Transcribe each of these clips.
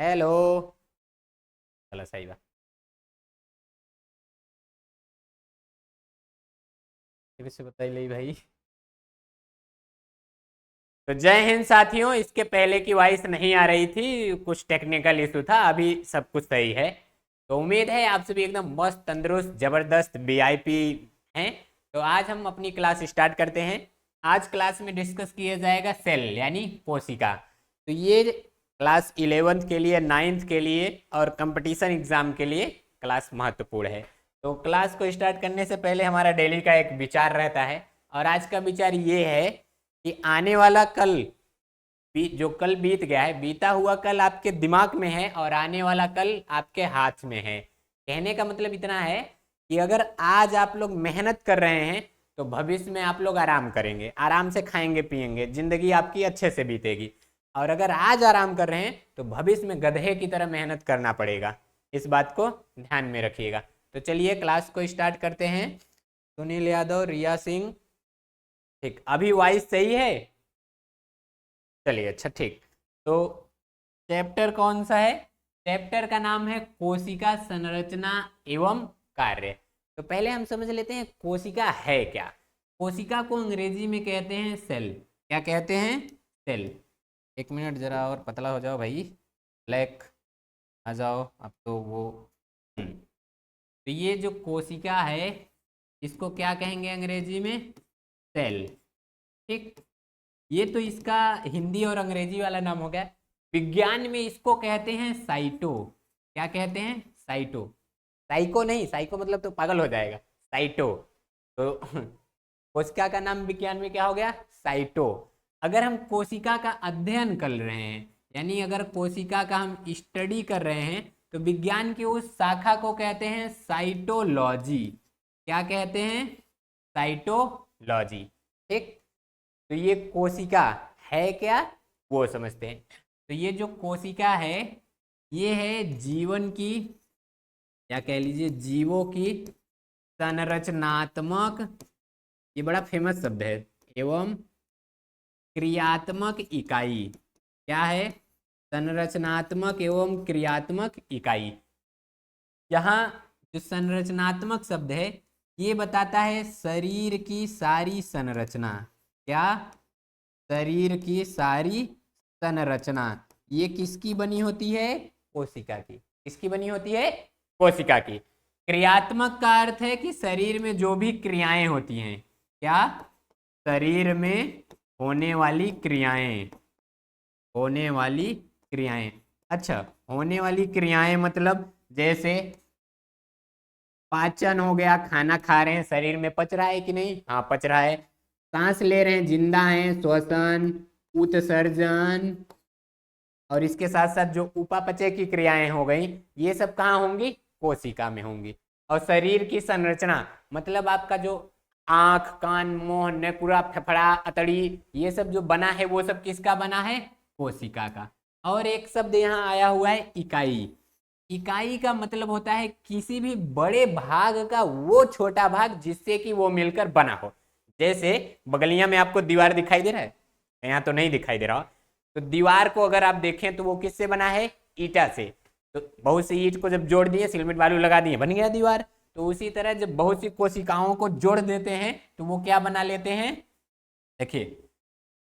Hello. चलो सही बात। फिर से बताइए भाई। तो जय हिंद साथियों, इसके पहले की वॉइस नहीं आ रही थी, कुछ टेक्निकल इशू था, अभी सब कुछ सही है। तो उम्मीद है आप सभी एकदम मस्त तंदुरुस्त जबरदस्त वीआईपी हैं। तो आज हम अपनी क्लास स्टार्ट करते हैं। आज क्लास में डिस्कस किया जाएगा सेल यानी कोशिका। तो ये क्लास 11th के लिए, 9th के लिए और कंपटीशन एग्जाम के लिए क्लास महत्वपूर्ण है। तो क्लास को स्टार्ट करने से पहले हमारा डेली का एक विचार रहता है, और आज का विचार ये है कि आने वाला कल जो कल बीत गया है, बीता हुआ कल आपके दिमाग में है और आने वाला कल आपके हाथ में है। कहने का मतलब इतना है कि अगर आज आप लोग मेहनत कर रहे हैं तो भविष्य में आप लोग आराम करेंगे, आराम से खाएंगे पिएंगे, जिंदगी आपकी अच्छे से बीतेगी। और अगर आज आराम कर रहे हैं तो भविष्य में गधे की तरह मेहनत करना पड़ेगा। इस बात को ध्यान में रखिएगा। तो चलिए क्लास को स्टार्ट करते हैं। सुनील यादव, रिया सिंह, ठीक, अभी वॉइस सही है? चलिए अच्छा ठीक। तो चैप्टर कौन सा है? चैप्टर का नाम है कोशिका संरचना एवं कार्य। तो पहले हम समझ लेते हैं कोशिका है क्या। कोशिका को अंग्रेजी में कहते हैं सेल। क्या कहते हैं? सेल। एक मिनट, जरा और पतला हो जाओ भाई, ब्लैक आ जाओ अब तो वो। तो ये जो कोशिका है इसको क्या कहेंगे अंग्रेजी में? सेल। ठीक। ये तो इसका हिंदी और अंग्रेजी वाला नाम हो गया। विज्ञान में इसको कहते हैं साइटो। क्या कहते हैं? साइटो। साइको नहीं, साइको मतलब तो पागल हो जाएगा। साइटो। तो कोशिका का नाम विज्ञान में क्या हो गया? साइटो। अगर हम कोशिका का अध्ययन कर रहे हैं, यानी अगर कोशिका का हम स्टडी कर रहे हैं, तो विज्ञान की उस शाखा को कहते हैं साइटोलॉजी। क्या कहते हैं? साइटोलॉजी। ठीक। तो ये कोशिका है क्या, वो समझते हैं। तो ये जो कोशिका है ये है जीवन की, या कह लीजिए जीवों की संरचनात्मक, ये बड़ा फेमस शब्द है, एवं क्रियात्मक इकाई। क्या है? संरचनात्मक एवं क्रियात्मक इकाई। यहाँ जो संरचनात्मक शब्द है ये बताता है शरीर की सारी संरचना। क्या? शरीर की सारी संरचना। ये किसकी बनी होती है? कोशिका की। किसकी बनी होती है? कोशिका की। क्रियात्मक का अर्थ है कि शरीर में जो भी क्रियाएं होती हैं। क्या? शरीर में होने वाली क्रियाएं। होने वाली क्रियाएं। अच्छा, होने वाली क्रियाएं मतलब जैसे पाचन हो गया, खाना खा रहे हैं, शरीर में पच रहा है कि नहीं? हाँ पच रहा है। सांस ले रहे हैं, जिंदा हैं, श्वसन, उत्सर्जन, और इसके साथ साथ जो उपापचय की क्रियाएं हो गई, ये सब कहाँ होंगी? कोशिका में होंगी। और शरीर की संरचना मतलब आपका जो आंख, कान, मुंह, नेकुरा, फेफड़ा, अतड़ी, ये सब जो बना है वो सब किसका बना है? कोशिका का। और एक शब्द यहाँ आया हुआ है इकाई। इकाई का मतलब होता है किसी भी बड़े भाग का वो छोटा भाग जिससे कि वो मिलकर बना हो। जैसे बगलिया में आपको दीवार दिखाई दे रहा है, यहाँ तो नहीं दिखाई दे रहा हो। तो दीवार को अगर आप देखें तो वो किससे बना है? ईटा से। तो बहुत सी ईंट को जब जोड़ दिए, सीमेंट बालू लगा दिए, बन गया दीवार। तो उसी तरह जब बहुत सी कोशिकाओं को जोड़ देते हैं तो वो क्या बना लेते हैं? देखिए,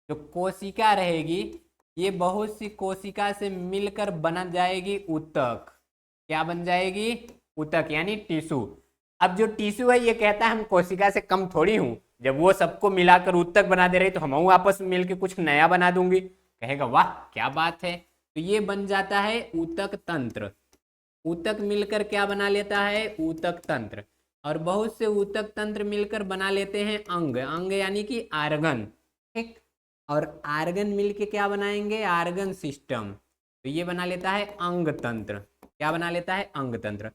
जो कोशिका रहेगी ये बहुत सी कोशिका से मिलकर बन जाएगी ऊतक। क्या बन जाएगी? ऊतक यानी टिश्यू। अब जो टिश्यू है ये कहता है हम कोशिका से कम थोड़ी हूं, जब वो सबको मिलाकर ऊतक बना दे रही तो हम आपस में मिलकर कुछ नया बना दूंगी। कहेगा वाह क्या बात है। तो ये बन जाता है ऊतक तंत्र। ऊतक मिलकर क्या बना लेता है? ऊतक तंत्र। और बहुत से ऊतक तंत्र मिलकर बना लेते हैं अंग। अंग यानी कि आर्गन। ठीक। और आर्गन मिलके क्या बनाएंगे? Argon system. तो ये बना लेता है अंग तंत्र। क्या बना लेता है? अंग तंत्र।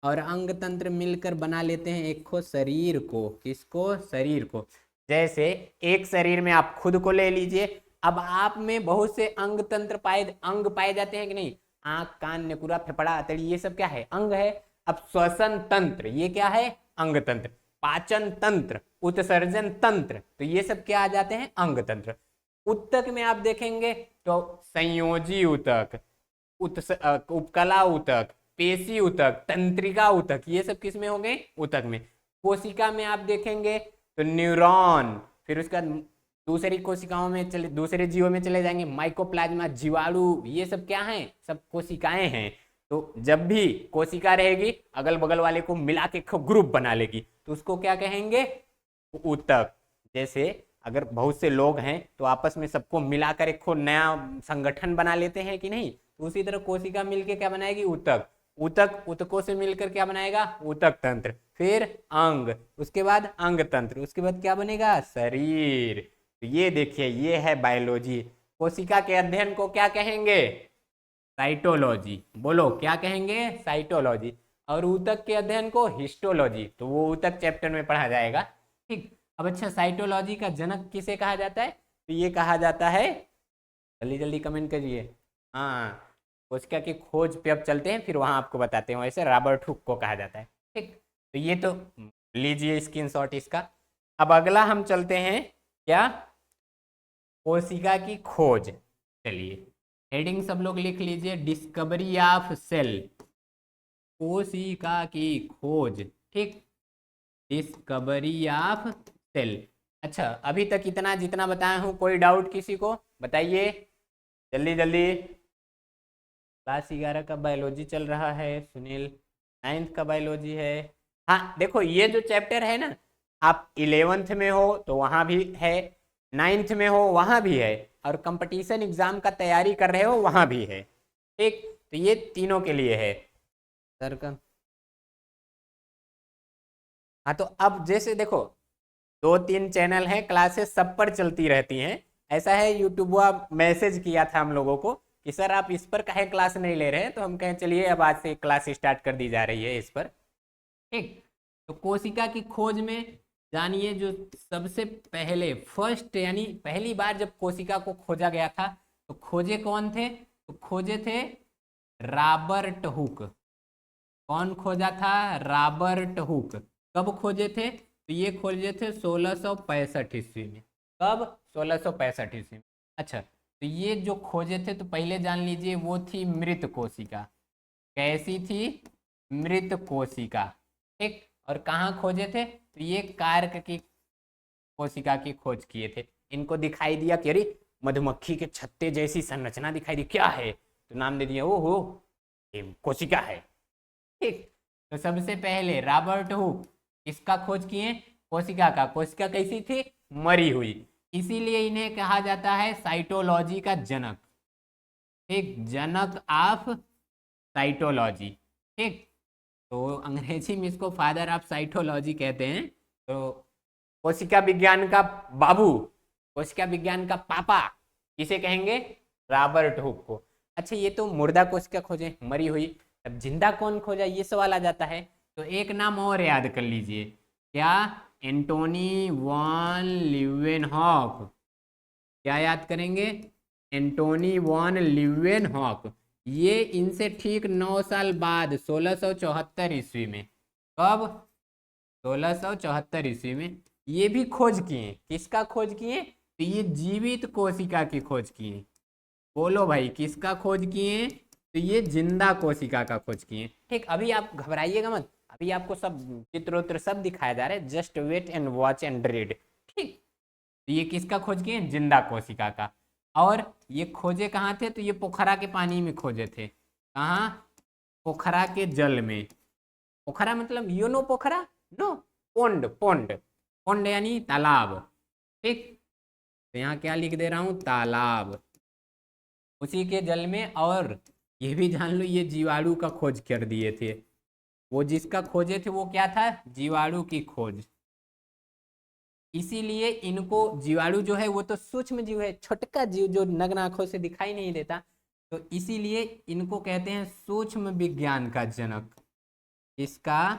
और अंग तंत्र मिलकर बना लेते हैं एक को शरीर को। किसको? शरीर को। जैसे एक शरीर में आप खुद को ले लीजिए, अब आप में बहुत से अंग तंत्र अंग पाए जाते हैं कि नहीं? आंख, कान, नेकुरा, फेफड़ा, अतड़ी, ये सब क्या है? अंग है। अब श्वसन तंत्र ये क्या है? अंग तंत्र। पाचन तंत्र, उत्सर्जन तंत्र, तो ये सब क्या आ जाते हैं? अंग तंत्र। ऊतक में आप देखेंगे तो संयोजी ऊतक, उपकला ऊतक, पेशी ऊतक, तंत्रिका ऊतक, ये सब किस में हो गए? ऊतक में। कोशिका में आप देखेंगे तो न्यूरॉन, फिर उसका दूसरी कोशिकाओं में चले, दूसरे जीवों में चले जाएंगे, माइकोप्लाज्मा, जीवाणु, ये सब क्या हैं? सब कोशिकाएं हैं। तो जब भी कोशिका रहेगी अगल बगल वाले को मिला के ग्रुप बना लेगी, तो उसको क्या कहेंगे? ऊतक। जैसे अगर बहुत से लोग हैं तो आपस में सबको मिलाकर एक नया संगठन बना लेते हैं कि नहीं, तो उसी तरह कोशिका मिलके क्या बनाएगी? ऊतक। ऊतक ऊतकों से मिलकर क्या बनाएगा? ऊतक तंत्र, फिर अंग, उसके बाद अंग तंत्र, उसके बाद क्या बनेगा? शरीर। तो ये देखिए, ये है बायोलॉजी। कोशिका के अध्ययन को क्या कहेंगे? साइटोलॉजी। बोलो क्या कहेंगे? साइटोलॉजी। और ऊतक के अध्ययन को हिस्टोलॉजी। तो वो ऊतक चैप्टर में पढ़ा जाएगा। ठीक। अब अच्छा, साइटोलॉजी का जनक किसे कहा जाता है? तो ये कहा जाता है, जल्दी जल्दी कमेंट करिए। हाँ, कोशिका की खोज पे अब चलते हैं, फिर वहां आपको बताते हैं। वैसे रॉबर्ट हुक को कहा जाता है। ठीक, तो ये तो लीजिए स्क्रीनशॉट इसका। अब अगला हम चलते हैं, क्या? कोशिका की खोज। चलिए हेडिंग सब लोग लिख लीजिए, डिस्कवरी ऑफ सेल, कोशिका की खोज। ठीक, डिस्कवरी ऑफ सेल। अच्छा, अभी तक इतना जितना बताया हूँ, कोई डाउट किसी को? बताइए जल्दी जल्दी। क्लास 11 का बायोलॉजी चल रहा है सुनील, 9th का बायोलॉजी है। हाँ देखो, ये जो चैप्टर है ना, आप 11th में हो तो वहाँ भी है, 9th में हो वहाँ भी है, और कंपटीशन एग्जाम का तैयारी कर रहे हो वहाँ भी है। ठीक, तो ये तीनों के लिए है सर का। हाँ तो अब जैसे देखो, 2-3 चैनल हैं, क्लासेस सब पर चलती रहती हैं। ऐसा है, यूट्यूब मैसेज किया था हम लोगों को कि सर आप इस पर काहे क्लास नहीं ले रहे हैं, तो हम कहें चलिए अब आज से क्लास स्टार्ट कर दी जा रही है इस पर। ठीक, तो कोशिका की खोज में जानिए, जो सबसे पहले फर्स्ट, यानी पहली बार जब कोशिका को खोजा गया था, तो खोजे कौन थे? तो खोजे थे रॉबर्ट हुक। कौन खोजा था? Robert Hooke. कब खोजे थे? तो ये खोजे थे 1665 ईस्वी में। कब? 1665 ईस्वी में। अच्छा, तो ये जो खोजे थे, तो पहले जान लीजिए वो थी मृत कोशिका। कैसी थी? मृत कोशिका। ठीक, और कहाँ खोजे थे? तो ये कार्क की कोशिका की खोज किए थे। इनको दिखाई दिया कि अरे मधुमक्खी के छत्ते जैसी संरचना दिखाई दी, क्या है? तो नाम दे दिया, ओहो ये कोशिका है। ठीक, तो सबसे पहले रॉबर्ट हुक किसका खोज किए? कोशिका का। कोशिका कैसी थी? मरी हुई। इसीलिए इन्हें कहा जाता है साइटोलॉजी का जनक। ठीक, जनक ऑफ साइटोलॉजी। ठीक, तो अंग्रेजी में इसको फादर ऑफ साइटोलॉजी कहते हैं। तो कोशिका विज्ञान का बाबू, कोशिका विज्ञान का पापा किसे कहेंगे? रॉबर्ट हुक को। अच्छा, ये तो मुर्दा कोशिका खोजे, मरी हुई। अब जिंदा कौन खोजा, ये सवाल आ जाता है। तो एक नाम और याद कर लीजिए, क्या? Antony von Leeuwenhoek. क्या याद करेंगे? Antony von Leeuwenhoek. ये इनसे ठीक 9 साल बाद 1674 ईस्वी में। कब? 1674 ईस्वी में ये भी खोज किए। किसका खोज किए? तो ये जीवित कोशिका की खोज किए। बोलो भाई, किसका खोज किए? तो ये जिंदा कोशिका का खोज किए। ठीक, अभी आप घबराइएगा मत, अभी आपको सब चित्रोत्र सब दिखाया जा रहा है, just wait and watch and read. ठीक, तो ये किसका खोज किए? जिंदा कोशिका का। और ये खोजे कहाँ थे? तो ये पोखरा के पानी में खोजे थे। कहाँ? पोखरा के जल में। पोखरा मतलब यू नो पोखरा? No, pond. पोंड, पोंड यानी तालाब। ठीक, तो यहाँ क्या लिख दे रहा हूँ? तालाब, उसी के जल में। और ये भी जान लो, ये जीवाणु का खोज कर दिए थे। वो जिसका खोजे थे वो क्या था? जीवाणु की खोज। इसीलिए इनको, जीवाणु जो है वो तो सूक्ष्म जीव है, छोटका जीव जो नग्न आंखों से दिखाई नहीं देता, तो इसीलिए इनको कहते हैं सूक्ष्म विज्ञान का जनक। इसका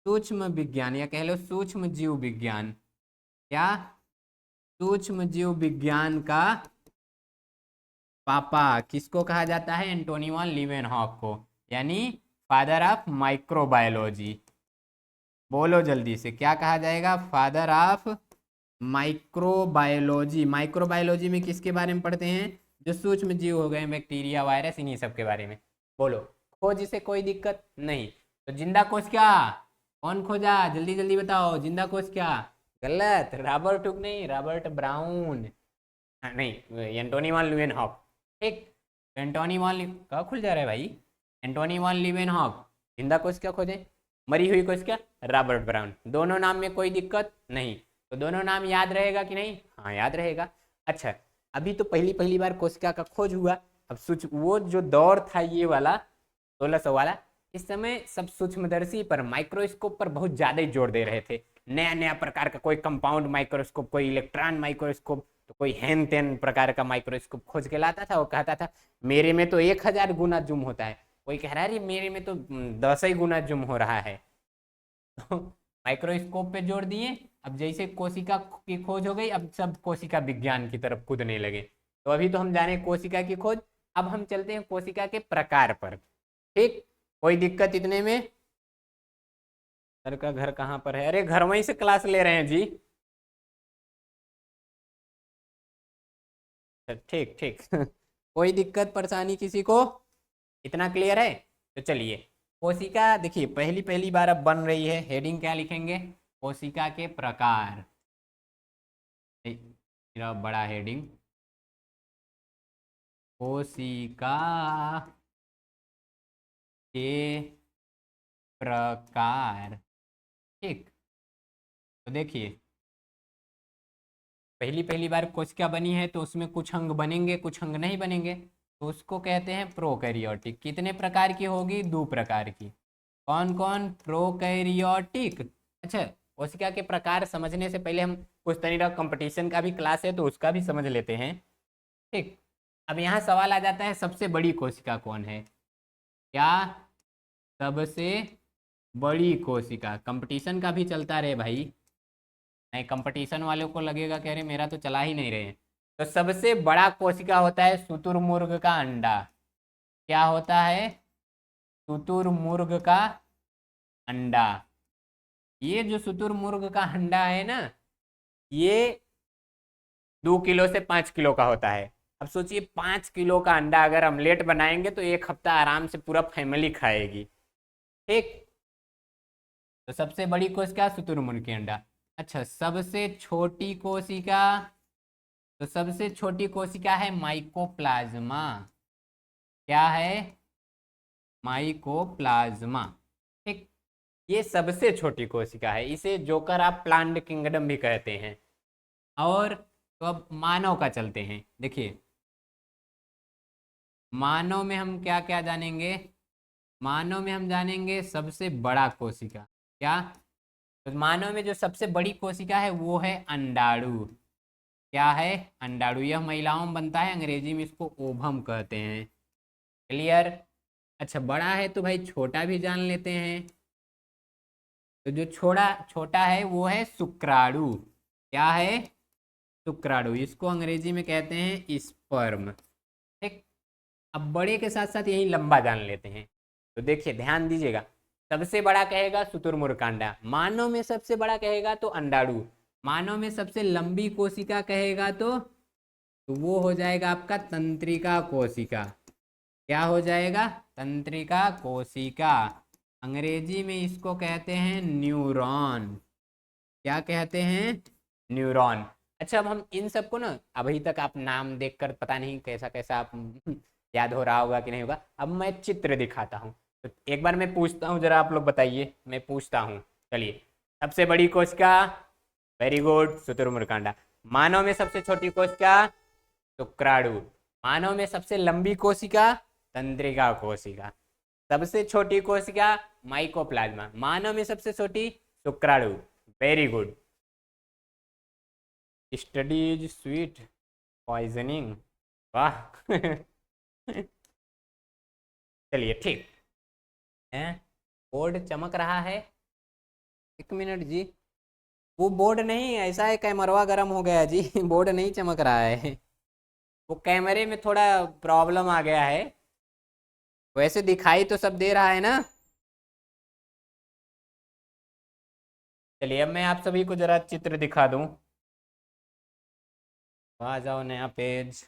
सूक्ष्म विज्ञान, या कह लो सूक्ष्म जीव विज्ञान। क्या? सूक्ष्म जीव विज्ञान का पापा किसको कहा जाता है? एंटोनी वॉन लीवेनहॉक को, यानी फादर ऑफ माइक्रोबायोलॉजी। बोलो जल्दी से, क्या कहा जाएगा? Father of microbiology. माइक्रोबायोलॉजी में किसके बारे में पढ़ते हैं? जो सूक्ष्म जीव हो गए, बैक्टीरिया, वायरस, इन्हीं सब के बारे में। बोलो, खोज से कोई दिक्कत नहीं। तो जिंदा कोश क्या, कौन खोजा, जल्दी जल्दी बताओ, जिंदा कोश क्या? गलत, रॉबर्ट हुक नहीं, रॉबर्ट ब्राउन। हाँ, नहीं, एंटोनी वॉन ल्यूवेनहॉक। ठीक, एंटोनी वॉन कहाँ खुल जा रहा है भाई? एंटोनी वॉन ल्यूवेनहॉक जिंदा कोश क्या खोजे, मरी हुई कोश क्या, रॉबर्ट ब्राउन। दोनों नाम में कोई दिक्कत नहीं। तो दोनों नाम याद रहेगा कि नहीं? हाँ, याद रहेगा। अच्छा, अभी तो पहली पहली बार कोशिका का खोज हुआ। अब वो जो दौर था ये वाला 1600 वाला, इस समय सब सूक्ष्मदर्शी पर, माइक्रोस्कोप पर बहुत ज़्यादा ही जोर दे रहे थे। नया नया प्रकार का, कोई कंपाउंड माइक्रोस्कोप, कोई इलेक्ट्रॉन माइक्रोस्कोप, तो कोई हेन तेन प्रकार का माइक्रोस्कोप खोज के लाता था। वो कहता था मेरे में तो 1000 गुना जूम होता है, कोई कह रहा है मेरे में तो 10 ही गुना जूम हो रहा है। तो माइक्रोस्कोप पे जोड़ दिए। अब जैसे कोशिका की खोज हो गई, अब सब कोशिका विज्ञान की तरफ कूदने लगे। तो अभी तो हम जाने कोशिका की खोज, अब हम चलते हैं कोशिका के प्रकार पर। ठीक, कोई दिक्कत इतने में? सर का घर कहाँ पर है? अरे घर वहीं से क्लास ले रहे हैं जी। ठीक ठीक। कोई दिक्कत परेशानी किसी को? इतना क्लियर है? तो चलिए, कोशिका देखिए पहली पहली बार अब बन रही है। हेडिंग क्या लिखेंगे? कोशिका के प्रकार। मेरा बड़ा हेडिंग, कोशिका के प्रकार। ठीक, तो देखिए पहली पहली बार कोशिका बनी है तो उसमें कुछ अंग बनेंगे, कुछ अंग नहीं बनेंगे, तो उसको कहते हैं प्रोकैरियोटिक। कितने प्रकार की होगी? 2 प्रकार की। कौन कौन? प्रोकैरियोटिक। अच्छा, कोशिका के प्रकार समझने से पहले हम कुछ तरह कंपटीशन का भी क्लास है तो उसका भी समझ लेते हैं। ठीक, अब यहाँ सवाल आ जाता है सबसे बड़ी कोशिका कौन है? क्या सबसे बड़ी कोशिका? कंपटीशन का भी चलता रहे भाई, नहीं कंपटीशन वालों को लगेगा कह रहे मेरा तो चला ही नहीं रहे। तो सबसे बड़ा कोशिका होता है शुतुरमुर्ग का अंडा। क्या होता है? शुतुरमुर्ग का अंडा। ये जो शुतुरमुर्ग का अंडा है ना, ये 2 किलो से 5 किलो का होता है। अब सोचिए 5 किलो का अंडा अगर ऑमलेट बनाएंगे तो 1 हफ्ता आराम से पूरा फैमिली खाएगी। ठीक, तो सबसे बड़ी कोशिका शुतुरमुर्ग की अंडा। अच्छा, सबसे छोटी कोशिका, तो सबसे छोटी कोशिका है माइकोप्लाज्मा। क्या है? माइकोप्लाज्मा। ठीक, ये सबसे छोटी कोशिका है, इसे जोकर आप प्लांट किंगडम भी कहते हैं। और तो अब मानव का चलते हैं। देखिए मानव में हम क्या क्या जानेंगे? मानव में हम जानेंगे सबसे बड़ा कोशिका। क्या? तो मानव में जो सबसे बड़ी कोशिका है वो है अंडाणु। क्या है? अंडाणु। यह महिलाओं में बनता है, अंग्रेजी में इसको ओवम कहते हैं। क्लियर? अच्छा, बड़ा है तो भाई छोटा भी जान लेते हैं। तो जो छोटा छोटा है वो है शुक्राणु। क्या है? शुक्राणु, इसको अंग्रेजी में कहते हैं स्पर्म। ठीक, अब बड़े के साथ साथ यही लंबा जान लेते हैं। तो देखिए ध्यान दीजिएगा, सबसे बड़ा कहेगा शुतुरमुर्ग का अंडा, मानव में सबसे बड़ा कहेगा तो अंडाणु, मानव में सबसे लंबी कोशिका कहेगा तो वो हो जाएगा आपका तंत्रिका कोशिका। क्या हो जाएगा? तंत्रिका कोशिका। अंग्रेजी में इसको कहते हैं न्यूरॉन। क्या कहते हैं? न्यूरॉन। अच्छा, अब हम इन सबको ना, अभी तक आप नाम देखकर पता नहीं कैसा कैसा आप याद हो रहा होगा कि नहीं होगा, अब मैं चित्र दिखाता हूँ। तो एक बार मैं पूछता हूँ, जरा आप लोग बताइए, मैं पूछता हूँ। चलिए, सबसे बड़ी कोशिका, वेरी गुड, शुतुरमुर्ग। मानव में सबसे छोटी कोशिका शुक्राणु। मानव में सबसे लंबी कोशिका तंत्रिका कोशिका। सबसे छोटी कोशिका माइकोप्लाज्मा। मानव में सबसे छोटी शुक्राणु। Very good. Study is sweet poisoning. वाह। चलिए ठीक है, बोर्ड चमक रहा है। 1 मिनट जी, वो बोर्ड नहीं, ऐसा है कैमरवा गर्म हो गया जी। बोर्ड नहीं चमक रहा है, वो कैमरे में थोड़ा प्रॉब्लम आ गया है। वैसे दिखाई तो सब दे रहा है ना। चलिए अब मैं आप सभी को जरा चित्र दिखा दूं। आ जाओ, नया पेज।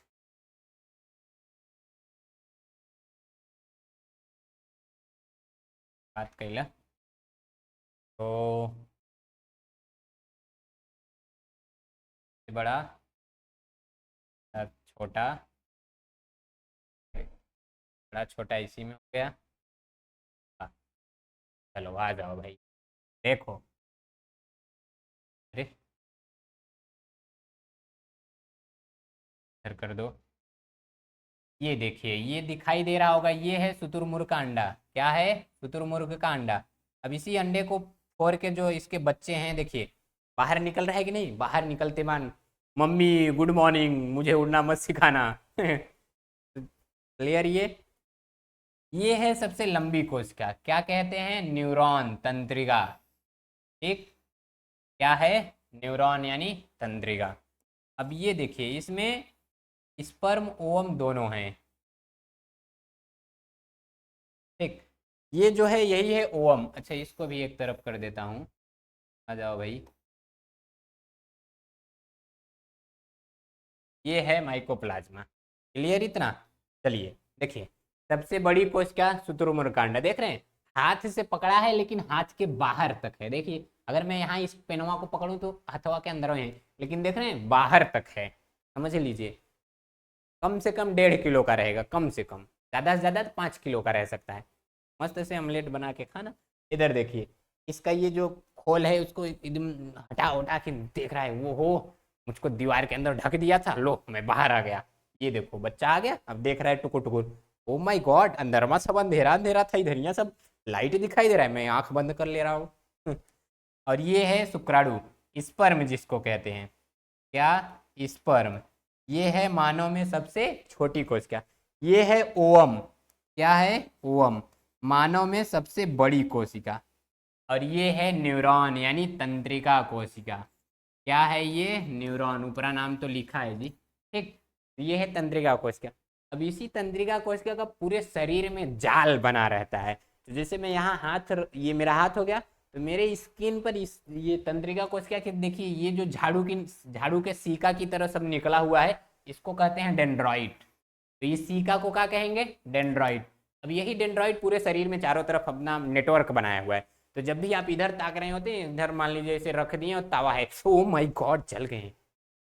बात कैला तो बड़ा छोटा, बड़ा छोटा इसी में हो गया। हाँ, चलो आ जाओ भाई, देखो। अरे इधर कर दो। ये देखिए, ये दिखाई दे रहा होगा, ये है शुतुरमुर्ग का अंडा। क्या है? शुतुरमुर्ग का अंडा। अब इसी अंडे को फोड़ के जो इसके बच्चे हैं, देखिए बाहर निकल रहा है कि नहीं? बाहर निकलते मान, मम्मी गुड मॉर्निंग, मुझे उड़ना मत सिखाना। क्लियर? ये है सबसे लंबी कोशिका, क्या कहते हैं? न्यूरॉन तंत्रिका। ठीक, क्या है? न्यूरॉन यानी तंत्रिका। अब ये देखिए, इसमें स्पर्म ओवम दोनों हैं। ठीक, ये जो है यही है ओवम। अच्छा, इसको भी एक तरफ कर देता हूँ, आ जाओ भाई। ये है माइकोप्लाज्मा। क्लियर इतना? चलिए देखिए, सबसे बड़ी कोशिका शुतुरमुर्ग का अंडा, देख रहे हैं? हाथ से पकड़ा है लेकिन हाथ के बाहर तक है। देखिए, अगर मैं यहाँ इस पेनवा को पकड़ूं तो हथवा के अंदर है, लेकिन देख रहे हैं बाहर तक है। समझ लीजिए, कम से कम 1.5 किलो का रहेगा, कम से कम। ज़्यादा से ज़्यादा 5 किलो का रह सकता है। मस्त से ऑमलेट बना के खाना। इधर देखिए, इसका ये जो खोल है उसको एकदम हटा उठा के देख रहा है वो हो, मुझको दीवार के अंदर ढक दिया था, लो मैं बाहर आ गया। ये देखो बच्चा आ गया, अब देख रहा है टुकुर टुकुर। ओ माय गॉड, अंदर में सब अंधेरा अंधेरा था, इधर सब लाइट दिखाई दे रहा है, मैं आंख बंद कर ले रहा हूँ। और ये है शुक्राणु, स्पर्म जिसको कहते हैं। क्या? स्पर्म। ये है मानव में सबसे छोटी कोशिका। ये है ओवम। क्या है? ओवम, मानव में सबसे बड़ी कोशिका। और ये है न्यूरॉन यानी तंत्रिका कोशिका। क्या है ये? न्यूरॉन, ऊपरा नाम तो लिखा है जी। ठीक, ये है तंत्रिका कोशिका। अब इसी तंत्रिका कोशिका का पूरे शरीर में जाल बना रहता है। तो जैसे मैं यहाँ हाथ, ये मेरा हाथ हो गया, तो मेरे स्किन पर इस ये तंत्रिका कोशिका के देखिए, ये जो झाड़ू के सीका की तरह सब निकला हुआ है, इसको कहते हैं डेंड्रॉइड। तो इस सीका को क्या कहेंगे? डेंड्रॉइड। अब यही डेंड्रॉइड पूरे शरीर में चारों तरफ अपना नेटवर्क बनाया हुआ है। तो जब भी आप इधर ताक रहे होते हैं, इधर मान लीजिए इसे रख दिए और तवा है, ओ माय गॉड जल गए,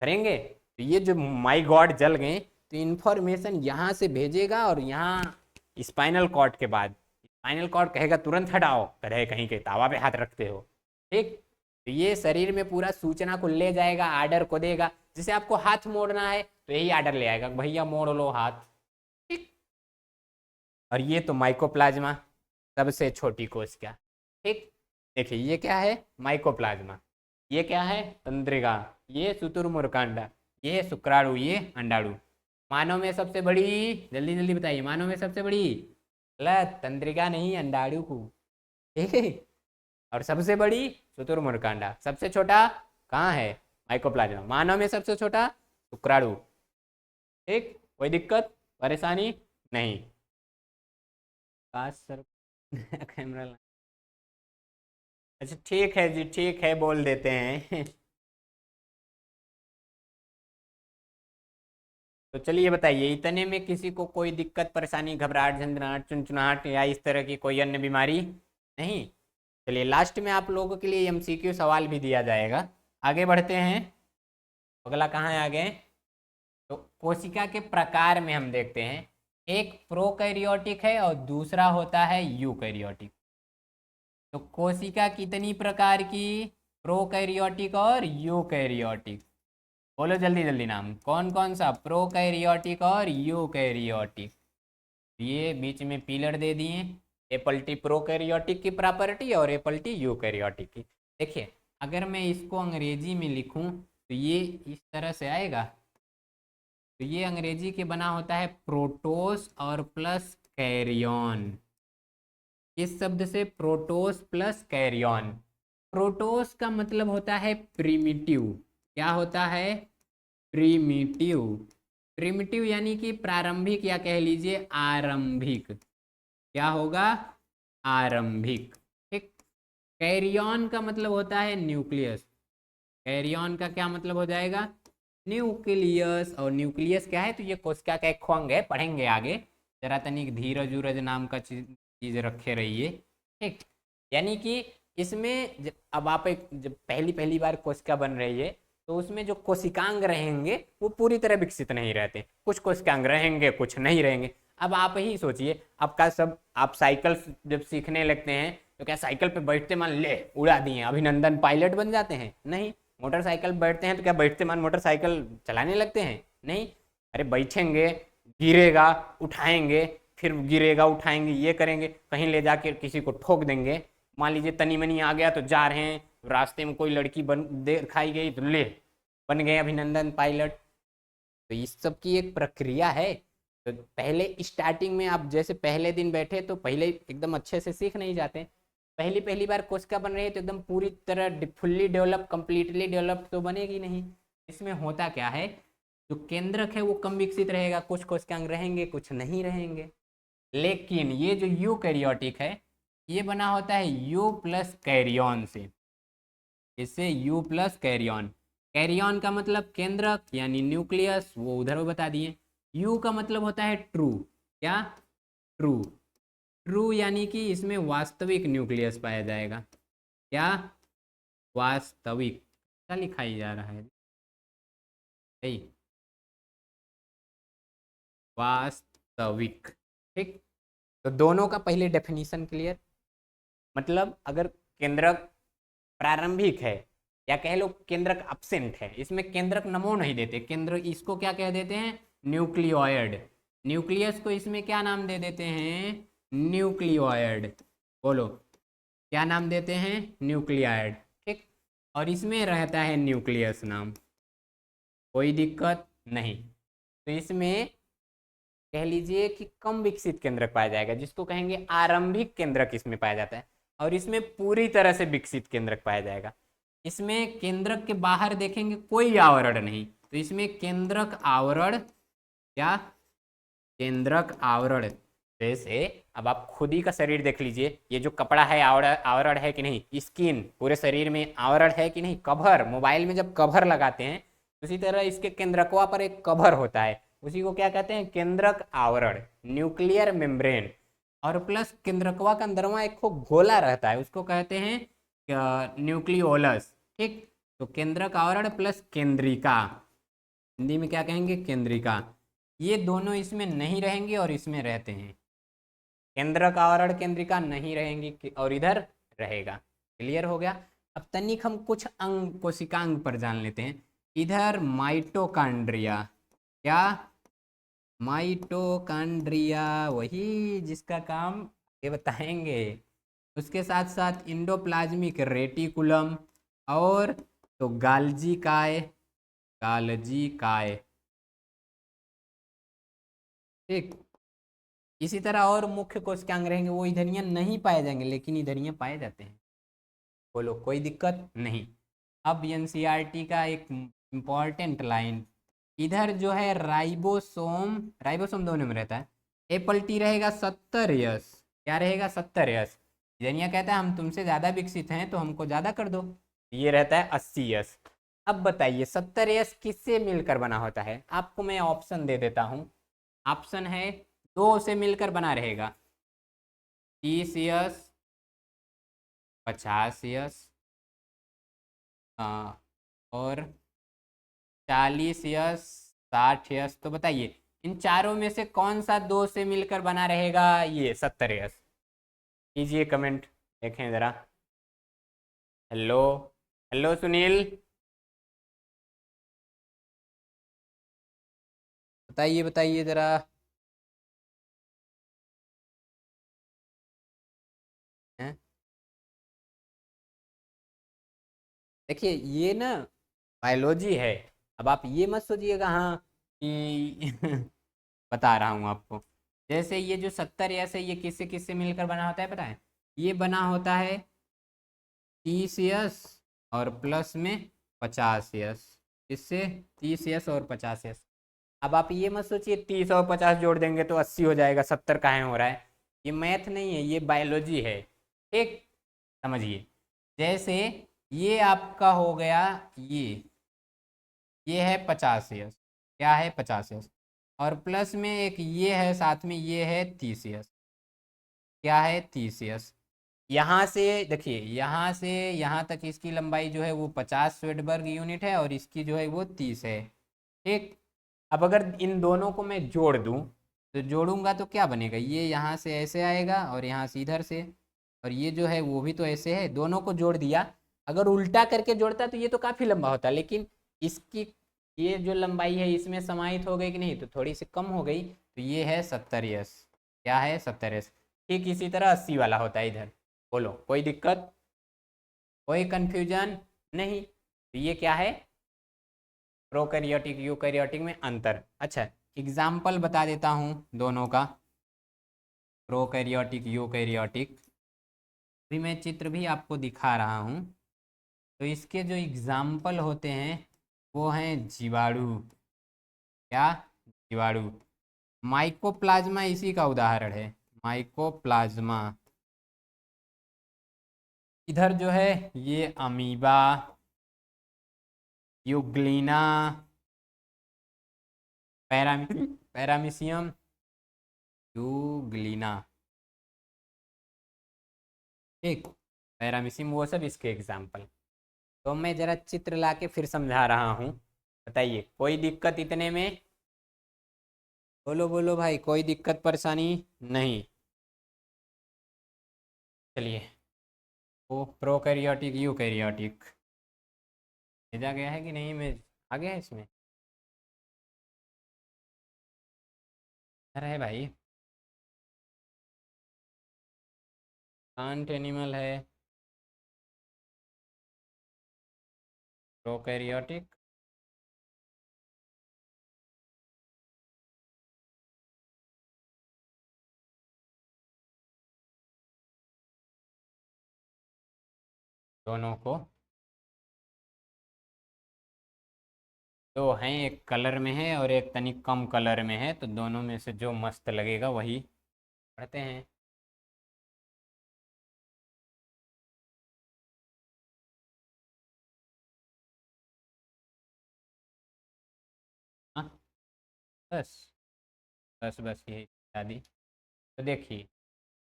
करेंगे तो ये जो माय गॉड जल गए, तो इन्फॉर्मेशन यहाँ से भेजेगा और यहाँ स्पाइनल कॉर्ड के बाद स्पाइनल कॉर्ड कहेगा तुरंत हटाओ, करे कहीं के तावा पे हाथ रखते हो। ठीक, तो ये शरीर में पूरा सूचना को ले जाएगा, आर्डर को देगा। जैसे आपको हाथ मोड़ना है तो यही आर्डर ले आएगा, भैया मोड़ लो हाथ। ठीक, और ये तो माइकोप्लाज्मा, सबसे छोटी कोशिका। ठीक, देखिए ये क्या है? माइकोप्लाज्मा। ये क्या है? तंत्रिका। ये शुतुरमुर्ग का अंडा। ये शुक्राणु, ये अंडाणु। मानव में सबसे बड़ी, जल्दी जल्दी बताइए, मानव में सबसे बड़ी? गलत, तंत्रिका नहीं, अंडाणु को। ठीक है, और सबसे बड़ी शुतुरमुर्ग का अंडा। सबसे छोटा कहाँ है? माइकोप्लाज्मा। मानव में सबसे छोटा शुक्राणु। ठीक, कोई दिक्कत परेशानी नहीं? काश सर कैमरा। अच्छा ठीक है जी, ठीक है, बोल देते हैं। तो चलिए बताइए, इतने में किसी को कोई दिक्कत परेशानी, घबराहट, झंझनाहट, चुनचुनाहट या इस तरह की कोई अन्य बीमारी नहीं? चलिए लास्ट में आप लोगों के लिए एमसीक्यू सवाल भी दिया जाएगा। आगे बढ़ते हैं, अगला कहाँ है आगे? तो कोशिका के प्रकार में हम देखते हैं, एक प्रोकैरियोटिक है और दूसरा होता है यूकैरियोटिक। तो कोशिका कितनी प्रकार की? प्रोकैरियोटिक और यूकैरियोटिक। बोलो जल्दी जल्दी नाम, कौन कौन सा? प्रोकैरियोटिक और यूकैरियोटिक। ये बीच में पिलर दे दिए, एपल टी प्रोकैरियोटिक की प्रॉपर्टी और एपल टी यूकैरियोटिक की। देखिए, अगर मैं इसको अंग्रेजी में लिखूं तो ये इस तरह से आएगा। तो ये अंग्रेजी के बना होता है प्रोटोस और प्लस कैरियन। इस शब्द से प्रोटोस प्लस कैरियन। प्रोटोस का मतलब होता है प्रिमिटिव। क्या होता है? प्रिमिटिव। प्रिमिटिव यानी कि प्रारंभिक, या कह लीजिए आरंभिक। क्या होगा? आरंभिक। ठीक, कैरियन का मतलब होता है न्यूक्लियस। कैरियन का क्या मतलब हो जाएगा? न्यूक्लियस। और न्यूक्लियस क्या है? तो ये कोशिका का एक अंग है, पढ़ेंगे आगे। जरा तनिक धीरज उरज नाम का चीज रखे रहिए। ठीक। यानी कि इसमें अब आप जब पहली पहली बार कोशिका बन रही है तो उसमें जो कोशिकांग रहेंगे वो पूरी तरह विकसित नहीं रहते, कुछ कोशिकांग रहेंगे कुछ नहीं रहेंगे। अब आप ही सोचिए, आपका सब आप साइकिल जब सीखने लगते हैं तो क्या साइकिल पे बैठते मान ले उड़ा दिए अभिनंदन पायलट बन जाते हैं? नहीं। मोटरसाइकिल बैठते हैं तो क्या बैठते मान मोटरसाइकिल चलाने लगते हैं? नहीं। अरे बैठेंगे, गिरेगा, उठाएंगे, फिर गिरेगा उठाएंगे, ये करेंगे, कहीं ले जाके किसी को ठोक देंगे, मान लीजिए तनी मनी आ गया तो जा रहे हैं, रास्ते में कोई लड़की बन दिखाई गई तो ले बन गए अभिनंदन पायलट। तो इस सब की एक प्रक्रिया है। तो पहले स्टार्टिंग में आप जैसे पहले दिन बैठे तो पहले एकदम अच्छे से सीख नहीं जाते, पहली पहली बार कोशिका बन रही है तो एकदम पूरी तरह फुल्ली डेवलप कंप्लीटली डेवलप तो बनेगी नहीं। इसमें होता क्या है, जो केंद्रक है वो कम विकसित रहेगा, कुछ कोशिकांग रहेंगे कुछ नहीं रहेंगे। लेकिन ये जो यूकैरियोटिक है ये बना होता है यू प्लस कैरियन से। इससे यू प्लस कैरियन, कैरियन का मतलब केंद्रक यानी न्यूक्लियस, वो उधर वो बता दिए। यू का मतलब होता है ट्रू, क्या? ट्रू। ट्रू यानी कि इसमें वास्तविक न्यूक्लियस पाया जाएगा। क्या? वास्तविक। क्या लिखाई जा रहा है भाई? वास्तविक। ठीक। तो दोनों का पहले डेफिनेशन क्लियर। मतलब अगर केंद्रक प्रारंभिक है या कह लो केंद्रक अब्सेंट है, इसमें केंद्रक नमो नहीं देते, केंद्र इसको क्या कह देते हैं? न्यूक्लियोइड। न्यूक्लियस को इसमें क्या नाम दे देते हैं? न्यूक्लियोइड। बोलो क्या नाम देते हैं? न्यूक्लियोइड। ठीक। और इसमें रहता है न्यूक्लियस नाम, कोई दिक्कत नहीं। तो इसमें कह लीजिए कि कम विकसित केंद्रक पाया जाएगा, जिसको कहेंगे आरंभिक केंद्रक इसमें पाया जाता है। और इसमें पूरी तरह से विकसित केंद्रक पाया जाएगा। इसमें केंद्रक के बाहर देखेंगे कोई आवरण नहीं, तो इसमें केंद्रक आवरण, क्या? केंद्रक आवरण। जैसे अब आप खुद ही का शरीर देख लीजिए, ये जो कपड़ा है आवरण आवरण है कि नहीं? स्किन पूरे शरीर में आवरण है कि नहीं? कवर, मोबाइल में जब कवर लगाते हैं उसी तरह इसके केंद्रकवा पर एक कवर होता है, उसी को क्या कहते हैं? केंद्रक आवरण, न्यूक्लियर मेम्ब्रेन। और प्लस केंद्रकवा का अंदरवा एक खो गोला रहता है, उसको कहते हैं न्यूक्लियोलस। ठीक। तो केंद्रक आवरण प्लस केंद्रिका, हिंदी में क्या कहेंगे? केंद्रिका। ये दोनों इसमें नहीं रहेंगे और इसमें रहते हैं। केंद्रक आवरण केंद्रिका नहीं रहेंगी और इधर रहेगा। क्लियर हो गया? अब तनिक हम कुछ अंग कोशिकांग पर जान लेते हैं। इधर माइटोकांड्रिया, क्या? माइटोकांड्रिया, वही जिसका काम ये बताएंगे। उसके साथ साथ इंडोप्लाज्मिक रेटिकुलम और तो गाल्जी काय, गाल्जी काय। ठीक। इसी तरह और मुख्य कोशिकांग रहेंगे, वो इधरियाँ नहीं पाए जाएंगे लेकिन इधरियाँ पाए जाते हैं। बोलो कोई दिक्कत नहीं। अब एनसीईआरटी का एक इम्पॉर्टेंट लाइन, इधर जो है राइबोसोम, राइबोसोम दोनों में रहता है। एप्पल टी रहेगा 70 यस, क्या रहेगा? 70 यस। इधरिया कहता है हम तुमसे ज़्यादा विकसित हैं तो हमको ज़्यादा कर दो, ये रहता है 80 यस। अब बताइए 70 यस किससे मिलकर बना होता है? आपको मैं ऑप्शन दे देता हूँ। ऑप्शन है, दो से मिलकर बना रहेगा, 30 यस, 50 यस, और 40 यस, 60 यस। तो बताइए इन चारों में से कौन सा दो से मिलकर बना रहेगा? ये 70 यस। कीजिए कमेंट, देखें ज़रा। हेलो, हेलो सुनील, बताइए बताइए ज़रा। हैं? देखिए ये ना बायोलॉजी है, अब आप ये मत सोचिएगा हाँ कि बता रहा हूँ आपको। जैसे ये जो 70 यस है ये किससे किससे मिलकर बना होता है पता है? ये बना होता है 30 यस और प्लस में 50 यस। इससे 30 यस और 50 यस। अब आप ये मत सोचिए 30 और 50 जोड़ देंगे तो 80 हो जाएगा, 70 काहे हो रहा है? ये मैथ नहीं है, ये बायोलॉजी है। ठीक। समझिए, जैसे ये आपका हो गया, ये है 50 यस, क्या है? 50 यस। और प्लस में एक ये है साथ में, ये है 30 यस, क्या है? 30 यस। यहाँ से देखिए, यहाँ से यहाँ तक इसकी लंबाई जो है वो 50 स्वेडबर्ग यूनिट है और इसकी जो है वो 30 है। ठीक। अब अगर इन दोनों को मैं जोड़ दूँ, तो जोड़ूंगा तो क्या बनेगा, ये यहाँ से ऐसे आएगा और यहाँ से इधर से, और ये जो है वो भी तो ऐसे है, दोनों को जोड़ दिया। अगर उल्टा करके जोड़ता तो ये तो काफ़ी लंबा होता, लेकिन इसकी ये जो लंबाई है इसमें समाहित हो गई कि नहीं, तो थोड़ी सी कम हो गई, तो ये है 70 यस। क्या है, 70 यस। ठीक इसी तरह 80 वाला होता है इधर। बोलो कोई दिक्कत, कोई कंफ्यूजन नहीं। तो ये क्या है, प्रोकैरियोटिक यूकैरियोटिक में अंतर। अच्छा, एग्जाम्पल बता देता हूँ दोनों का, प्रोकैरियोटिक यूकैरियोटिक। भी मैं चित्र भी आपको दिखा रहा हूँ। तो इसके जो एग्जाम्पल होते हैं वो हैं जीवाणु। क्या, जीवाणु। माइकोप्लाज्मा इसी का उदाहरण है, माइकोप्लाज्मा। इधर जो है ये अमीबा, यूग्लिना, पैरामीशियम, यूग्लिना। ठीक, पैरामीशियम, वो सब इसके एग्जाम्पल। तो मैं जरा चित्र ला के फिर समझा रहा हूँ, बताइए कोई दिक्कत इतने में। बोलो बोलो भाई, कोई दिक्कत परेशानी नहीं। चलिए, वो प्रोकैरियोटिक यूकैरियोटिक भेजा गया है कि नहीं, मैं आ गया है इसमें। अरे भाई, प्लांट एनिमल है, प्रोकैरियोटिक। दोनों को दो हैं, एक कलर में है और एक तनिक कम कलर में है, तो दोनों में से जो मस्त लगेगा वही पढ़ते हैं। हाँ, बस बस बस यही बता दी। तो देखिए,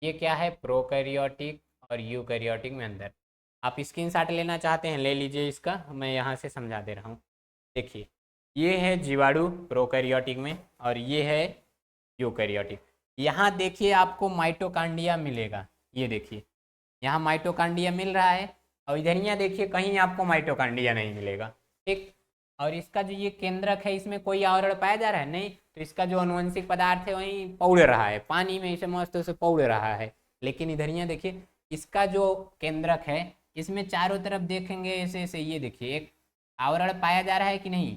ये क्या है, प्रोकैरियोटिक और यूकैरियोटिक में अंदर। आप स्क्रीनशॉट लेना चाहते हैं ले लीजिए इसका, मैं यहाँ से समझा दे रहा हूँ। देखिए, ये है जीवाणु प्रोकैरियोटिक में और ये है यूकैरियोटिक। यहाँ देखिए आपको माइटोकांड्रिया मिलेगा, ये देखिए यहाँ माइटोकांड्रिया मिल रहा है, और इधर यहाँ देखिए कहीं आपको माइटोकांड्रिया नहीं मिलेगा। ठीक। और इसका जो ये केंद्रक है इसमें कोई आवरण पाया जा रहा है नहीं, तो इसका जो अनुवंशिक पदार्थ है वहीं पौड़ रहा है, पानी में इसे मस्त से पौड़ रहा है। लेकिन इधर यहाँ देखिए इसका जो केंद्रक है इसमें चारों तरफ देखेंगे ऐसे ऐसे, ये देखिए एक आवरण पाया जा रहा है कि नहीं।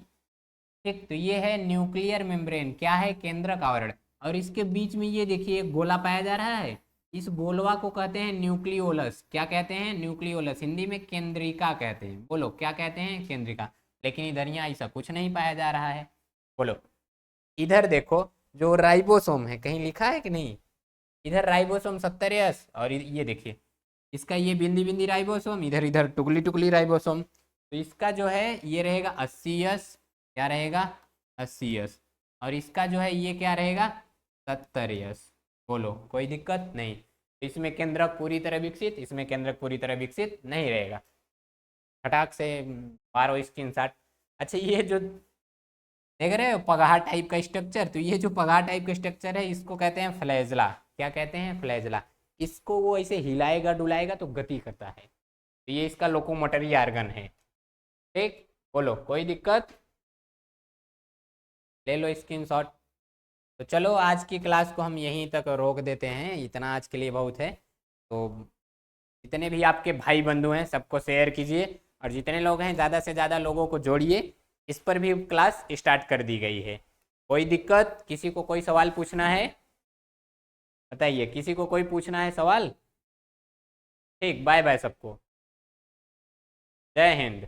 ठीक, तो ये है न्यूक्लियर मेम्ब्रेन, क्या है, केंद्रक आवरण। और इसके बीच में ये देखिए एक गोला पाया जा रहा है, इस गोलवा को कहते हैं न्यूक्लियोलस। क्या कहते हैं, न्यूक्लियोलस। हिंदी में केंद्रिका कहते हैं। बोलो क्या कहते हैं, केंद्रिका। लेकिन इधर यहाँ ऐसा कुछ नहीं पाया जा रहा है। बोलो, इधर देखो जो राइबोसोम है कहीं लिखा है कि नहीं, इधर राइबोसोम 70 और ये देखिए इसका ये बिंदी बिंदी राइबोसोम, इधर इधर टुकली टुकली राइबोसोम, तो इसका जो है ये रहेगा 80 क्या रहेगा, 80 और इसका जो है ये क्या रहेगा, 70 बोलो कोई दिक्कत नहीं। इसमें केंद्रक पूरी तरह विकसित, इसमें केंद्रक पूरी तरह विकसित नहीं रहेगा। फटाक से मारो स्क्रीनशॉट। अच्छा, ये जो देख रहे हो पगहा टाइप का स्ट्रक्चर, तो ये जो पगहा टाइप का स्ट्रक्चर है इसको कहते हैं फ्लैजला। क्या कहते हैं, फ्लैजला। इसको वो ऐसे हिलाएगा डुलाएगा तो गति करता है, तो ये इसका लोकोमोटरी आर्गन है। ठीक, बोलो कोई दिक्कत, ले लो स्क्रीनशॉट। तो चलो आज की क्लास को हम यहीं तक रोक देते हैं, इतना आज के लिए बहुत है। तो जितने भी आपके भाई बंधु हैं सबको शेयर कीजिए, और जितने लोग हैं ज़्यादा से ज़्यादा लोगों को जोड़िए। इस पर भी क्लास स्टार्ट कर दी गई है। कोई दिक्कत, किसी को कोई सवाल पूछना है बताइए, किसी को कोई पूछना है सवाल। ठीक, बाय बाय सबको, जय हिंद।